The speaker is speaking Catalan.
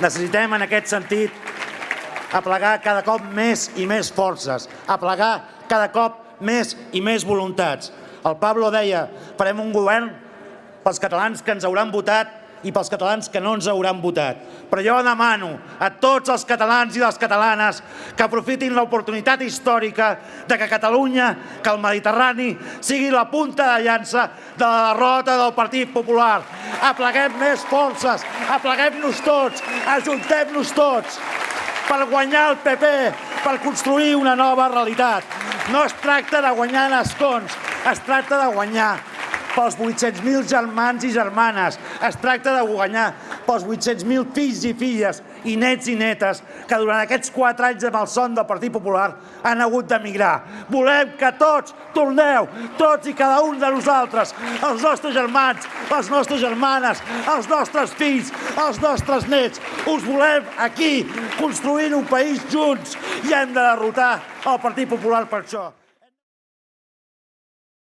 Necessitem, en aquest sentit, aplegar cada cop més i més forces, aplegar cada cop més i més voluntats. El Pablo deia, farem un govern pels catalans que ens hauran votat i pels catalans que no ens hauran votat. Però jo demano a tots els catalans i les catalanes que aprofitin l'oportunitat històrica de que Catalunya, que el Mediterrani, sigui la punta de llança de la derrota del Partit Popular. Apleguem més forces, apleguem-nos tots, ajuntem-nos tots per guanyar el PP, per construir una nova realitat. No es tracta de guanyar en escons, es tracta de guanyar pels 800.000 germans i germanes. Es tracta de guanyar pels 800.000 fills i filles i nets i netes que durant aquests 4 anys de malson del Partit Popular han hagut d'emigrar. Volem que tots torneu, tots i cada un de nosaltres, els nostres germans, les nostres germanes, els nostres fills, els nostres nets. Us volem aquí, construint un país junts, i hem de derrotar el Partit Popular per això.